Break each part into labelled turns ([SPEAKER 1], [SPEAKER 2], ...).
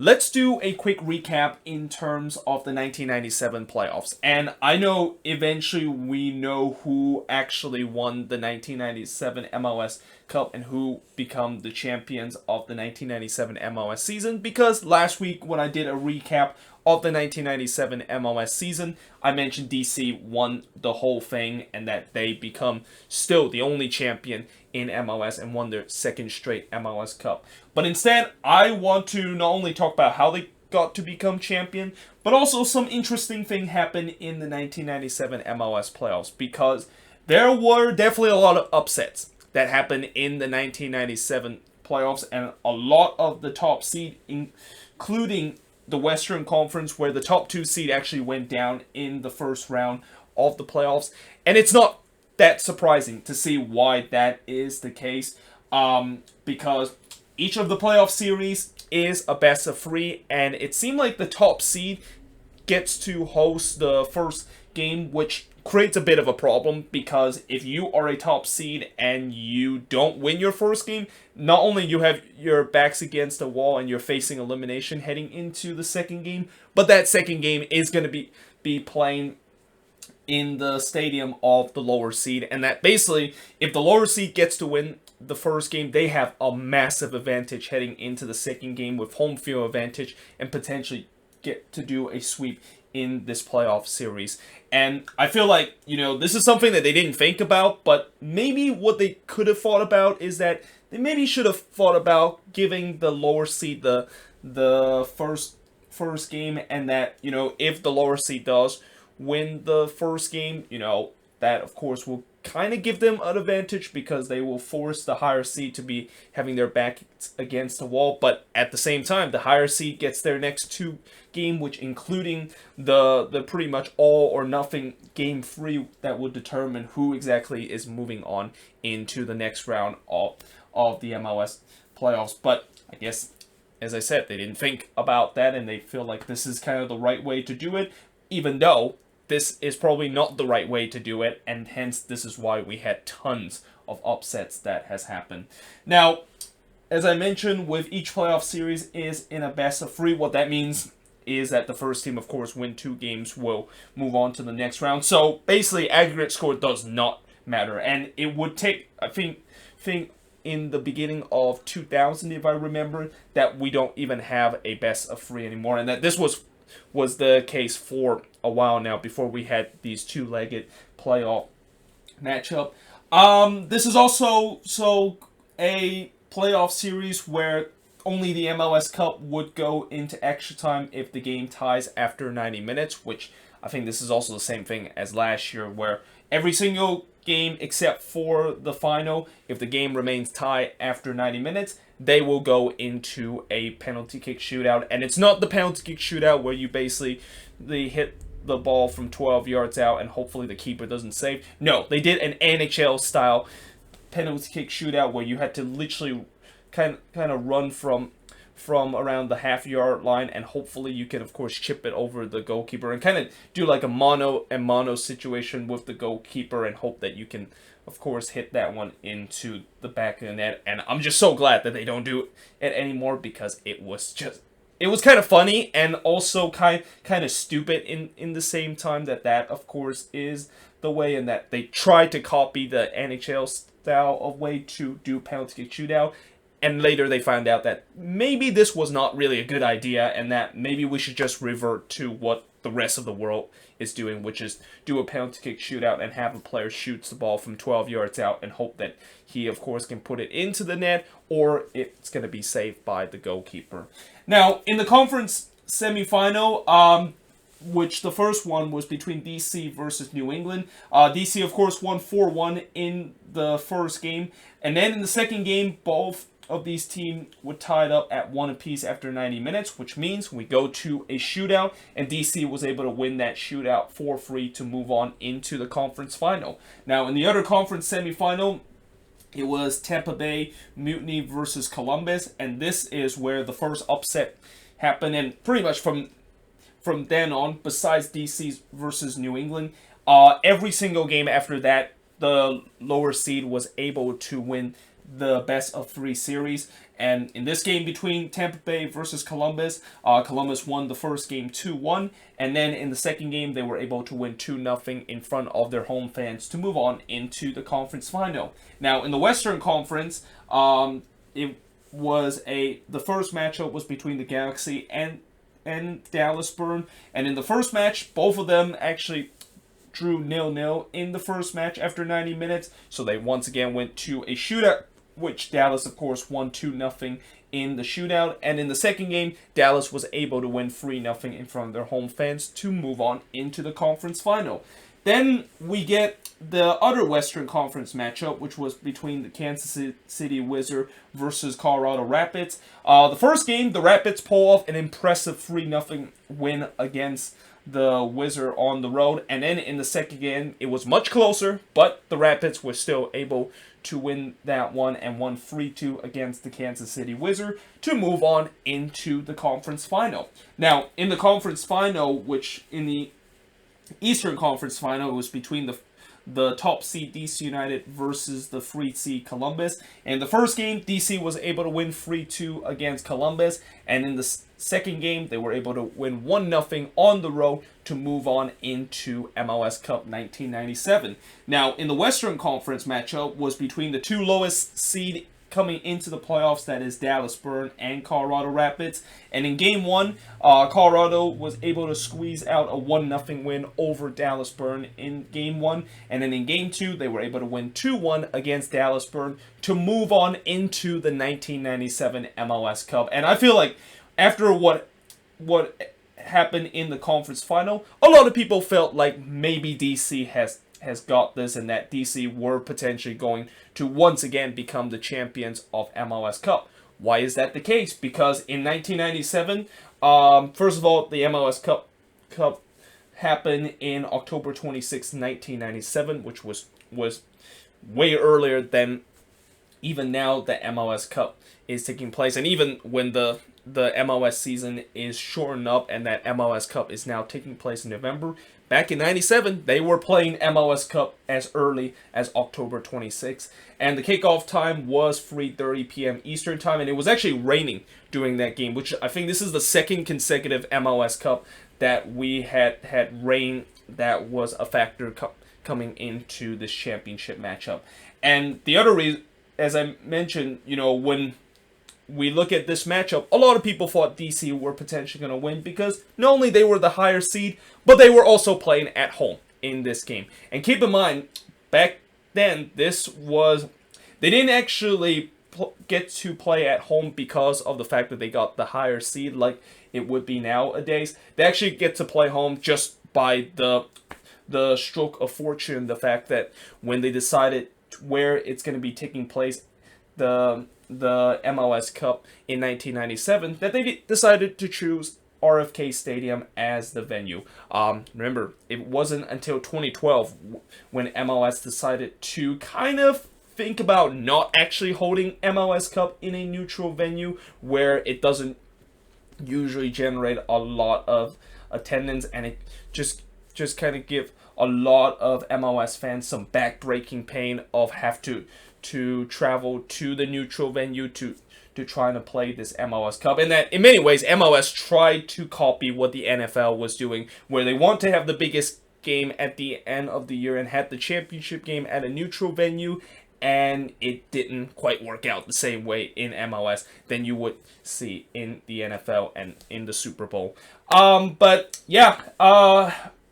[SPEAKER 1] let's do a quick recap in terms of the 1997 playoffs. And I know eventually we know who actually won the 1997 MLS Cup and who become the champions of the 1997 MLS season, because last week when I did a recap of the 1997 MLS season, I mentioned DC won the whole thing and that they become still the only champion in MLS and won their second straight MLS Cup. But instead, I want to not only talk about how they got to become champion, but also some interesting thing happened in the 1997 MLS playoffs, because there were definitely a lot of upsets that happened in the 1997 playoffs, and a lot of the top seed, including the Western Conference, where the top two seed actually went down in the first round of the playoffs. And it's not that surprising to see why that is the case, because each of the playoff series is a best of three, and it seemed like the top seed gets to host the first game, which creates a bit of a problem, because if you are a top seed and you don't win your first game, not only you have your backs against the wall and you're facing elimination heading into the second game, but that second game is going to be playing in the stadium of the lower seed, and that basically, if the lower seed gets to win the first game, they have a massive advantage heading into the second game with home field advantage and potentially get to do a sweep in this playoff series. And I feel like, this is something that they didn't think about, but maybe what they could have thought about is that they maybe should have thought about giving the lower seed the first game, and that, if the lower seed does win the first game, that of course will kind of give them an advantage, because they will force the higher seed to be having their back against the wall. But at the same time, the higher seed gets their next two game, which including the pretty much all or nothing game 3 that will determine who exactly is moving on into the next round of the MLS playoffs. But I guess, as I said, they didn't think about that, and they feel like this is kind of the right way to do it, even though this is probably not the right way to do it, and hence this is why we had tons of upsets that has happened. Now, as I mentioned, with each playoff series is in a best of 3. What that means is that the first team, of course, win 2 games, will move on to the next round. So basically, aggregate score does not matter, and it would take, I think in the beginning of 2000, if I remember, that we don't even have a best of 3 anymore, and that this was the case for a while now before we had these two-legged playoff matchup. This is also a playoff series where only the MLS Cup would go into extra time if the game ties after 90 minutes, which I think this is also the same thing as last year, where every single game except for the final, if the game remains tied after 90 minutes, they will go into a penalty kick shootout. And it's not the penalty kick shootout where you basically hit the ball from 12 yards out and hopefully the keeper doesn't save. No, they did an NHL style penalty kick shootout where you had to literally kind of run from around the half-yard line, and hopefully you can, of course, chip it over the goalkeeper and kind of do like a mano situation with the goalkeeper and hope that you can, of course, hit that one into the back of the net. And I'm just so glad that they don't do it anymore, because it was kind of funny and also kind of stupid in the same time that of course is the way, and that they tried to copy the NHL style of way to do penalty kick shootout. And later they found out that maybe this was not really a good idea, and that maybe we should just revert to what the rest of the world is doing, which is do a penalty kick shootout and have a player shoots the ball from 12 yards out and hope that he, of course, can put it into the net, or it's going to be saved by the goalkeeper. Now, in the conference semifinal, which the first one was between DC versus New England. DC, of course, won 4-1 in the first game. And then in the second game, both of these teams were tied up at 1 apiece after 90 minutes, which means we go to a shootout, and DC was able to win that shootout 4-3 to move on into the conference final. Now, in the other conference semifinal, it was Tampa Bay Mutiny versus Columbus, and this is where the first upset happened, and pretty much from then on, besides DC versus New England, every single game after that, the lower seed was able to win the best of 3 series. And in this game between Tampa Bay versus Columbus, Columbus won the first game 2-1. And then in the second game, they were able to win 2-0 in front of their home fans to move on into the conference final. Now, in the Western Conference, the first matchup was between the Galaxy and Dallas Burn. And in the first match, both of them actually drew 0-0 in the first match after 90 minutes. So they once again went to a shootout, which Dallas, of course, won 2-0 in the shootout. And in the second game, Dallas was able to win 3-0 in front of their home fans to move on into the conference final. Then we get the other Western Conference matchup, which was between the Kansas City Wizards versus Colorado Rapids. The first game, the Rapids pull off an impressive 3-0 win against the Wizards on the road. And then in the second game, it was much closer, but the Rapids were still able to win that one and won 3-2 against the Kansas City Wizards to move on into the conference final. Now, in the conference final, which in the Eastern Conference final, it was between the top seed DC United versus the 3 seed Columbus. And the first game, DC was able to win 3-2 against Columbus. And in the second game, they were able to win 1-0 on the road to move on into MLS Cup 1997. Now, in the Western Conference matchup was between the two lowest seed coming into the playoffs, that is Dallas Burn and Colorado Rapids. And in Game 1, Colorado was able to squeeze out a 1-0 win over Dallas Burn in Game 1. And then in Game 2, they were able to win 2-1 against Dallas Burn to move on into the 1997 MLS Cup. And I feel like after what happened in the conference final, a lot of people felt like maybe DC has got this and that DC were potentially going to once again become the champions of MLS Cup. Why is that the case? Because in 1997, first of all, the MLS Cup happened in October 26, 1997, which was way earlier than even now the MLS Cup is taking place. And even when the MLS season is shortened up and that MLS Cup is now taking place in November, back in 97, they were playing MLS Cup as early as October 26th. And the kickoff time was 3:30 p.m. Eastern time. And it was actually raining during that game, which I think this is the second consecutive MLS Cup that we had rain that was a factor coming into this championship matchup. And the other reason, as I mentioned, when we look at this matchup, a lot of people thought DC were potentially going to win because not only they were the higher seed, but they were also playing at home in this game. And keep in mind, back then, they didn't actually get to play at home because of the fact that they got the higher seed like it would be nowadays. They actually get to play home just by the stroke of fortune, the fact that when they decided where it's going to be taking place, the MLS Cup in 1997, that they decided to choose RFK Stadium as the venue. Remember, it wasn't until 2012 when MLS decided to kind of think about not actually holding MLS Cup in a neutral venue where it doesn't usually generate a lot of attendance, and it just kind of give a lot of MLS fans some back-breaking pain of have to travel to the neutral venue to try to play this MLS Cup. And that, in many ways, MLS tried to copy what the NFL was doing, where they want to have the biggest game at the end of the year and had the championship game at a neutral venue, and it didn't quite work out the same way in MLS than you would see in the NFL and in the Super Bowl. But yeah,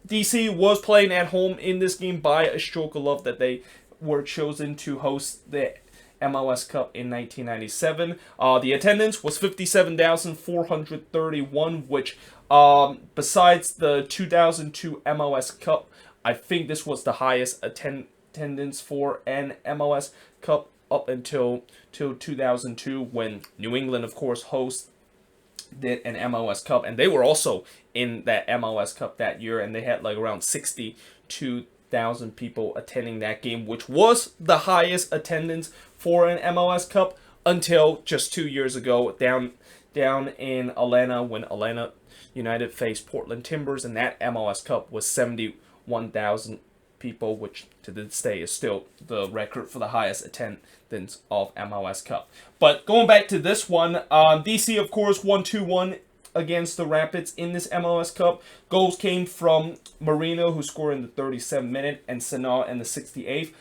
[SPEAKER 1] DC was playing at home in this game by a stroke of luck that they were chosen to host the MLS Cup in 1997. The attendance was 57,431, which besides the 2002 MLS Cup, I think this was the highest attendance for an MLS Cup up until 2002, when New England, of course, hosted an MLS Cup, and they were also in that MLS Cup that year, and they had like around 62,000 people attending that game, which was the highest attendance for an MLS Cup until just 2 years ago down in Atlanta, when Atlanta United faced Portland Timbers, and that MLS Cup was 71,000 people, which to this day is still the record for the highest attendance of MLS Cup. But going back to this one, DC, of course, won 2-1 against the Rapids in this MLS Cup. Goals came from Marino, who scored in the 37th minute, and Sanaa in the 68th.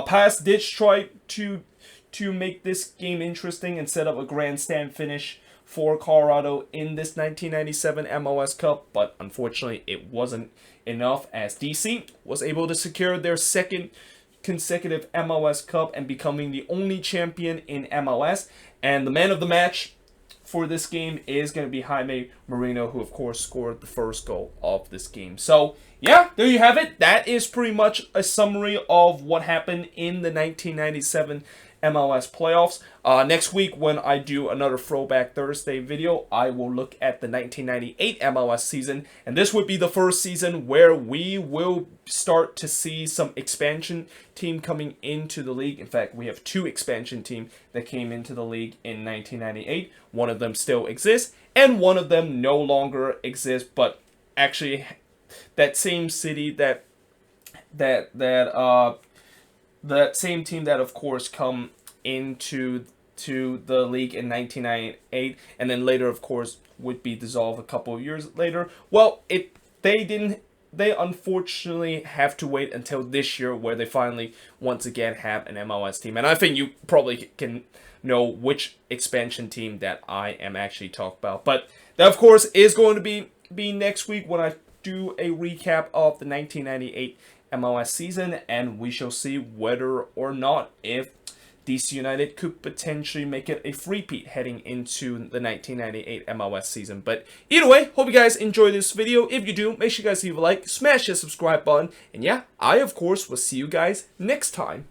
[SPEAKER 1] Paz did try to make this game interesting and set up a grandstand finish for Colorado in this 1997 MLS Cup, but unfortunately it wasn't enough, as DC was able to secure their second consecutive MLS Cup and becoming the only champion in MLS. And the man of the match for this game is going to be Jaime Marino, who of course scored the first goal of this game. So yeah, there you have it. That is pretty much a summary of what happened in the 1997 MLS playoffs. Next week, when I do another Throwback Thursday video, I will look at the 1998 MLS season, and this would be the first season where we will start to see some expansion team coming into the league. In fact, we have 2 expansion teams that came into the league in 1998. One of them still exists, and one of them no longer exists, but actually that same city that same team that of course come into the league in 1998 and then later of course would be dissolved a couple of years later. Well, they unfortunately have to wait until this year, where they finally once again have an MLS team. And I think you probably can know which expansion team that I am actually talking about. But that of course is going to be next week when I do a recap of the 1998 MLS season, and we shall see whether or not if DC United could potentially make it a three-peat heading into the 1998 MLS season. But either way, hope you guys enjoyed this video. If you do, make sure you guys leave a like, smash the subscribe button, and yeah, I of course will see you guys next time.